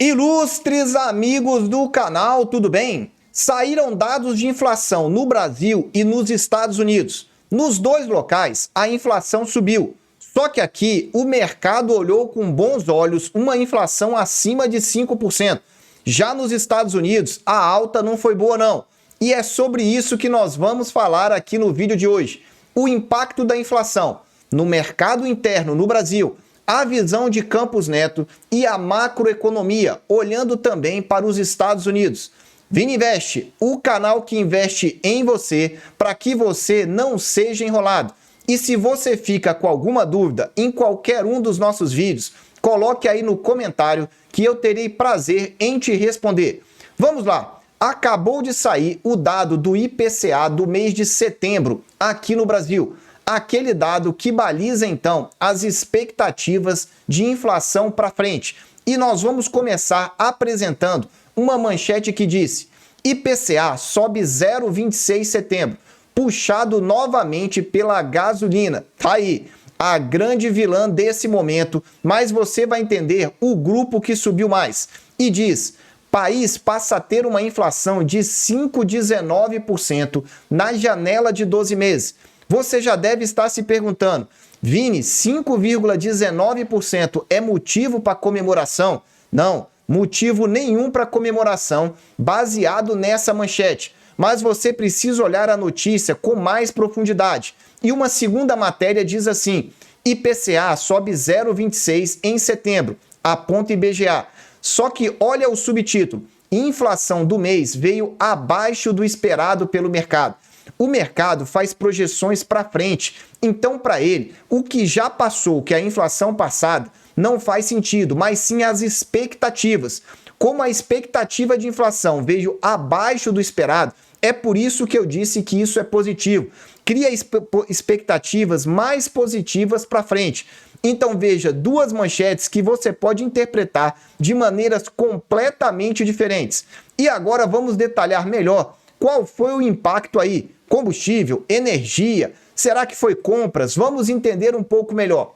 Ilustres amigos do canal, tudo bem? Saíram dados de inflação no Brasil e nos Estados Unidos. Nos dois locais, a inflação subiu. Só que aqui, o mercado olhou com bons olhos uma inflação acima de 5%. Já nos Estados Unidos, a alta não foi boa não. E é sobre isso que nós vamos falar aqui no vídeo de hoje. O impacto da inflação no mercado interno no Brasil, a visão de Campos Neto e a macroeconomia, olhando também para os Estados Unidos. Vini Invest, o canal que investe em você para que você não seja enrolado. E se você fica com alguma dúvida em qualquer um dos nossos vídeos, coloque aí no comentário que eu terei prazer em te responder. Vamos lá! Acabou de sair o dado do IPCA do mês de setembro aqui no Brasil. Aquele dado que baliza, então, as expectativas de inflação para frente. E nós vamos começar apresentando uma manchete que disse: IPCA sobe 0,26 em setembro, puxado novamente pela gasolina. Tá aí, a grande vilã desse momento, mas você vai entender o grupo que subiu mais. E diz: país passa a ter uma inflação de 5,19% na janela de 12 meses. Você já deve estar se perguntando: Vini, 5,19% é motivo para comemoração? Não, motivo nenhum para comemoração baseado nessa manchete. Mas você precisa olhar a notícia com mais profundidade. E uma segunda matéria diz assim: IPCA sobe 0,26 em setembro, aponta IBGE. Só que olha o subtítulo: inflação do mês veio abaixo do esperado pelo mercado. O mercado faz projeções para frente, então para ele, o que já passou, que é a inflação passada, não faz sentido, mas sim as expectativas. Como a expectativa de inflação veio abaixo do esperado, é por isso que eu disse que isso é positivo. Cria expectativas mais positivas para frente. Então veja duas manchetes que você pode interpretar de maneiras completamente diferentes. E agora vamos detalhar melhor qual foi o impacto aí. Combustível, energia, será que foi compras? Vamos entender um pouco melhor.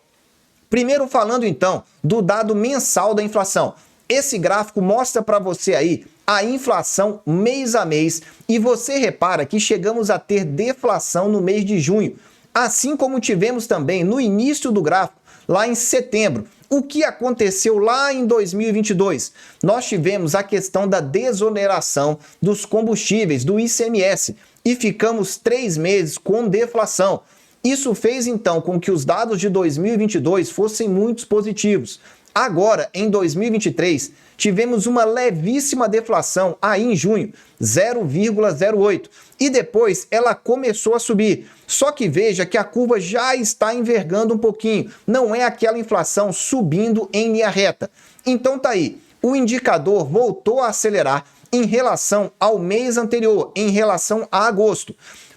Primeiro falando então do dado mensal da inflação. Esse gráfico mostra para você aí a inflação mês a mês e você repara que chegamos a ter deflação no mês de junho, assim como tivemos também no início do gráfico, lá em setembro. O que aconteceu lá em 2022? Nós tivemos a questão da desoneração dos combustíveis, do ICMS, e ficamos 3 meses com deflação. Isso fez então com que os dados de 2022 fossem muito positivos. Agora, em 2023, tivemos uma levíssima deflação aí em junho, 0,08, e depois ela começou a subir. Só que veja que a curva já está envergando um pouquinho, não é aquela inflação subindo em linha reta. Então tá aí, o indicador voltou a acelerar em relação ao mês anterior, em relação a agosto,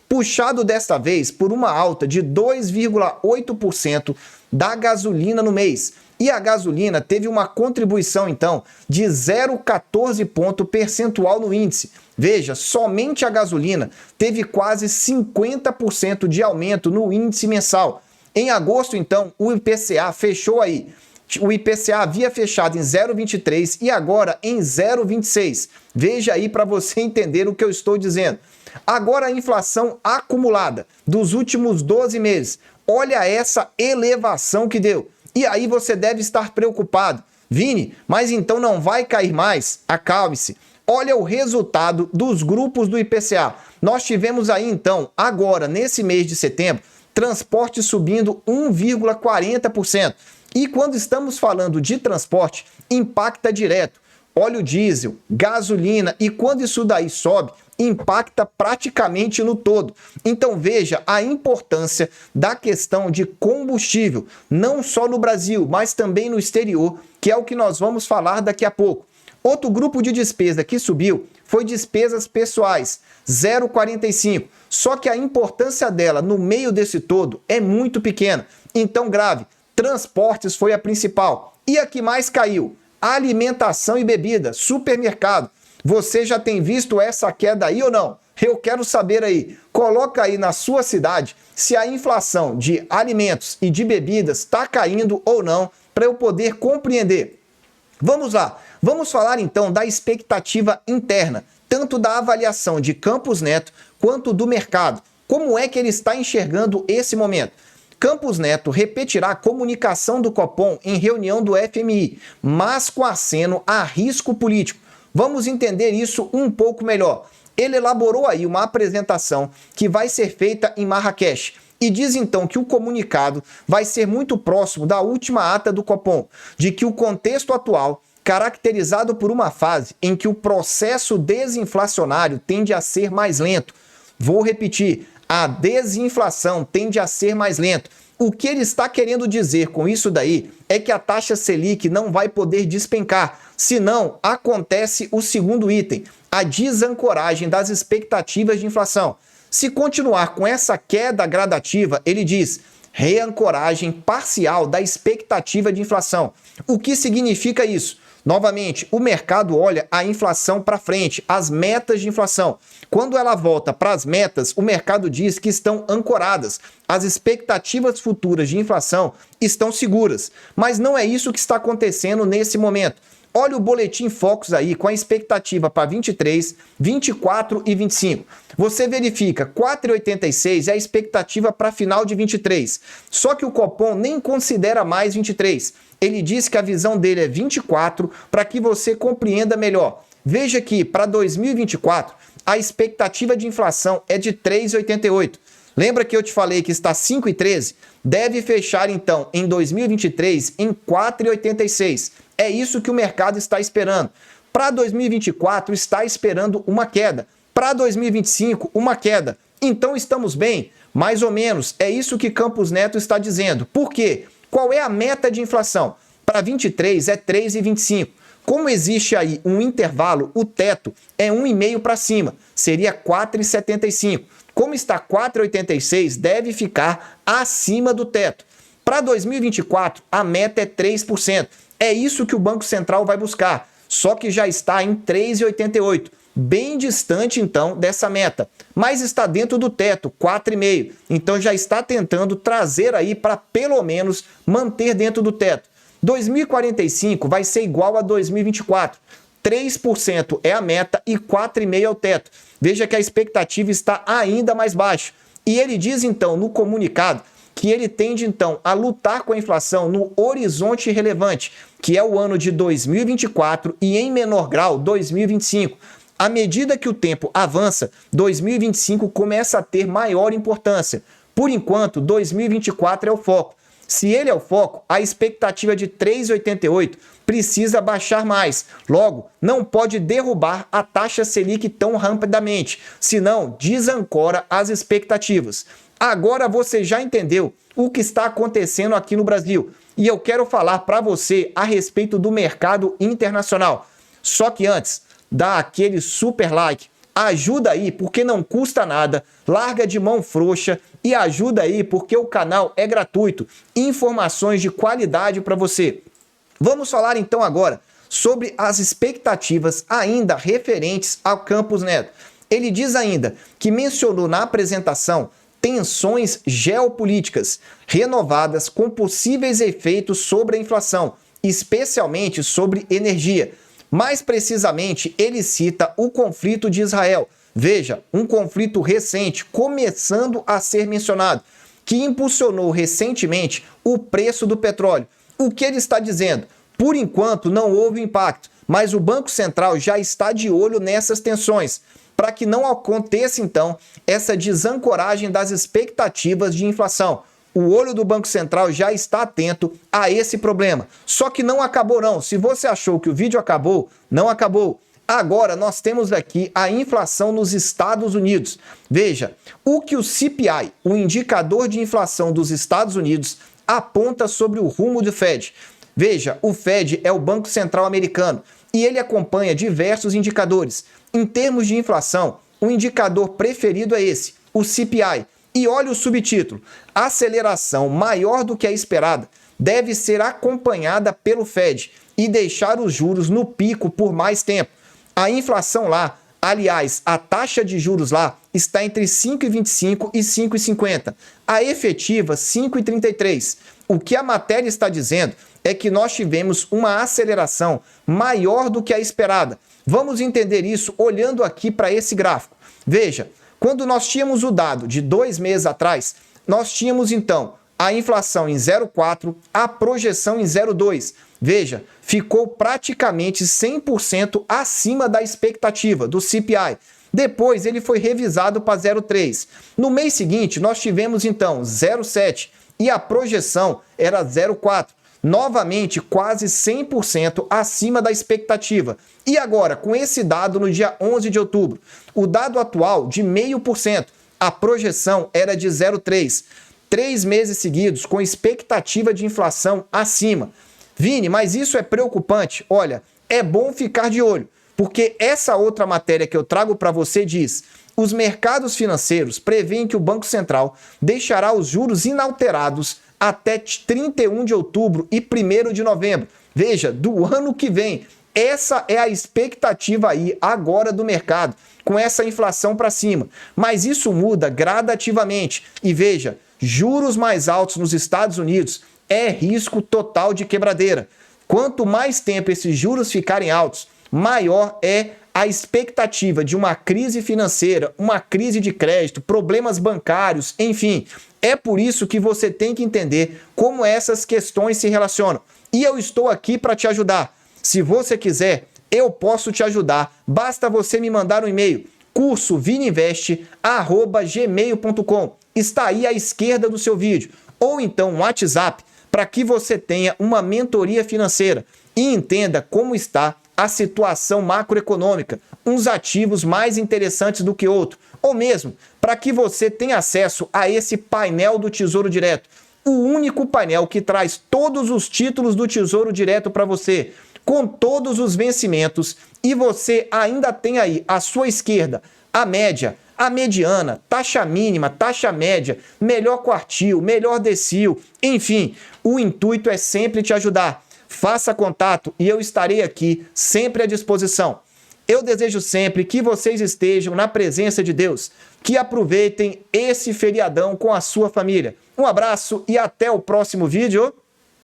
puxado desta vez por uma alta de 2,8% da gasolina no mês. E a gasolina teve uma contribuição, então, de 0,14 ponto percentual no índice. Veja, somente a gasolina teve quase 50% de aumento no índice mensal. Em agosto, então, o IPCA fechou aí. O IPCA havia fechado em 0,23 e agora em 0,26. Veja aí para você entender o que eu estou dizendo. Agora a inflação acumulada dos últimos 12 meses. Olha essa elevação que deu. E aí você deve estar preocupado. Vini, mas então não vai cair mais? Acalme-se. Olha o resultado dos grupos do IPCA. Nós tivemos aí então, agora nesse mês de setembro, transporte subindo 1,40%. E quando estamos falando de transporte, impacta direto. Óleo diesel, gasolina, e quando isso daí sobe, impacta praticamente no todo. Então veja a importância da questão de combustível, não só no Brasil, mas também no exterior, que é o que nós vamos falar daqui a pouco. Outro grupo de despesa que subiu foi despesas pessoais, 0,45. Só que a importância dela no meio desse todo é muito pequena. Então grave, transportes foi a principal. E a que mais caiu? Alimentação e bebida, supermercado. Você já tem visto essa queda aí ou não? Eu quero saber aí. Coloca aí na sua cidade se a inflação de alimentos e de bebidas está caindo ou não, para eu poder compreender. Vamos lá. Vamos falar então da expectativa interna, tanto da avaliação de Campos Neto quanto do mercado. Como é que ele está enxergando esse momento? Campos Neto repetirá a comunicação do Copom em reunião do FMI, mas com aceno a risco político. Vamos entender isso um pouco melhor. Ele elaborou aí uma apresentação que vai ser feita em Marrakech e diz então que o comunicado vai ser muito próximo da última ata do Copom, de que o contexto atual, caracterizado por uma fase em que o processo desinflacionário tende a ser mais lento. Vou repetir, a desinflação tende a ser mais lento. O que ele está querendo dizer com isso daí é que a taxa Selic não vai poder despencar, senão acontece o segundo item, a desancoragem das expectativas de inflação. Se continuar com essa queda gradativa, ele diz, reancoragem parcial da expectativa de inflação. O que significa isso? Novamente, o mercado olha a inflação para frente, as metas de inflação. Quando ela volta para as metas, o mercado diz que estão ancoradas. As expectativas futuras de inflação estão seguras. Mas não é isso que está acontecendo nesse momento. Olha o boletim Focus aí com a expectativa para 23, 24 e 25. Você verifica, 4,86 é a expectativa para final de 23. Só que o Copom nem considera mais 23. Ele diz que a visão dele é 24 para que você compreenda melhor. Veja que para 2024 a expectativa de inflação é de 3,88. Lembra que eu te falei que está 5,13? Deve fechar então em 2023 em 4,86. É isso que o mercado está esperando. Para 2024 está esperando uma queda. Para 2025 uma queda. Então estamos bem? Mais ou menos. É isso que Campos Neto está dizendo. Por quê? Qual é a meta de inflação? Para 23 é 3,25. Como existe aí um intervalo, o teto é 1,5 para cima, seria 4,75. Como está 4,86, deve ficar acima do teto. Para 2024, a meta é 3%. É isso que o Banco Central vai buscar, só que já está em 3,88. Bem distante, então, dessa meta. Mas está dentro do teto, 4,5. Então já está tentando trazer aí para pelo menos manter dentro do teto. 2045 vai ser igual a 2024. 3% é a meta e 4,5% é o teto. Veja que a expectativa está ainda mais baixa. E ele diz, então, no comunicado, que ele tende, então, a lutar com a inflação no horizonte relevante, que é o ano de 2024 e, em menor grau, 2025. À medida que o tempo avança, 2025 começa a ter maior importância. Por enquanto, 2024 é o foco. Se ele é o foco, a expectativa de 3,88 precisa baixar mais. Logo, não pode derrubar a taxa Selic tão rapidamente, senão desancora as expectativas. Agora você já entendeu o que está acontecendo aqui no Brasil e eu quero falar para você a respeito do mercado internacional. Só que antes, dá aquele super like, ajuda aí porque não custa nada, larga de mão frouxa e ajuda aí porque o canal é gratuito, informações de qualidade para você. Vamos falar então agora sobre as expectativas ainda referentes ao Campos Neto. Ele diz ainda que mencionou na apresentação tensões geopolíticas renovadas com possíveis efeitos sobre a inflação, especialmente sobre energia. Mais precisamente, ele cita o conflito de Israel. Veja, um conflito recente começando a ser mencionado, que impulsionou recentemente o preço do petróleo. O que ele está dizendo? Por enquanto não houve impacto, mas o Banco Central já está de olho nessas tensões, para que não aconteça então essa desancoragem das expectativas de inflação. O olho do Banco Central já está atento a esse problema. Só que não acabou não. Se você achou que o vídeo acabou, não acabou. Agora nós temos aqui a inflação nos Estados Unidos. Veja, o que o CPI, o indicador de inflação dos Estados Unidos, aponta sobre o rumo do Fed. Veja, o Fed é o Banco Central americano e ele acompanha diversos indicadores. Em termos de inflação, o indicador preferido é esse, o CPI. E olha o subtítulo, aceleração maior do que a esperada deve ser acompanhada pelo Fed e deixar os juros no pico por mais tempo. A inflação lá Aliás, a taxa de juros lá está entre 5,25 e 5,50. A efetiva, 5,33. O que a matéria está dizendo é que nós tivemos uma aceleração maior do que a esperada. Vamos entender isso olhando aqui para esse gráfico. Veja, quando nós tínhamos o dado de 2 meses atrás, nós tínhamos então a inflação em 0,4, a projeção em 0,2. Veja, ficou praticamente 100% acima da expectativa do CPI. Depois ele foi revisado para 0,3. No mês seguinte, nós tivemos então 0,7 e a projeção era 0,4. Novamente, quase 100% acima da expectativa. E agora, com esse dado no dia 11 de outubro, o dado atual de 0,5%, a projeção era de 0,3%. 3 meses seguidos com expectativa de inflação acima. Vini, mas isso é preocupante? Olha, é bom ficar de olho, porque essa outra matéria que eu trago para você diz: os mercados financeiros preveem que o Banco Central deixará os juros inalterados até 31 de outubro e 1º de novembro. Veja, do ano que vem. Essa é a expectativa aí agora do mercado, com essa inflação para cima. Mas isso muda gradativamente. E veja, juros mais altos nos Estados Unidos é risco total de quebradeira. Quanto mais tempo esses juros ficarem altos, maior é a expectativa de uma crise financeira, uma crise de crédito, problemas bancários, enfim. É por isso que você tem que entender como essas questões se relacionam. E eu estou aqui para te ajudar. Se você quiser, eu posso te ajudar. Basta você me mandar um e-mail, cursovininvest@gmail.com. Está aí à esquerda do seu vídeo. Ou então um WhatsApp, para que você tenha uma mentoria financeira e entenda como está a situação macroeconômica, uns ativos mais interessantes do que outros, ou mesmo para que você tenha acesso a esse painel do Tesouro Direto, o único painel que traz todos os títulos do Tesouro Direto para você, com todos os vencimentos, e você ainda tem aí à sua esquerda a média, a mediana, taxa mínima, taxa média, melhor quartil, melhor decil, enfim, o intuito é sempre te ajudar. Faça contato e eu estarei aqui sempre à disposição. Eu desejo sempre que vocês estejam na presença de Deus, que aproveitem esse feriadão com a sua família. Um abraço e até o próximo vídeo.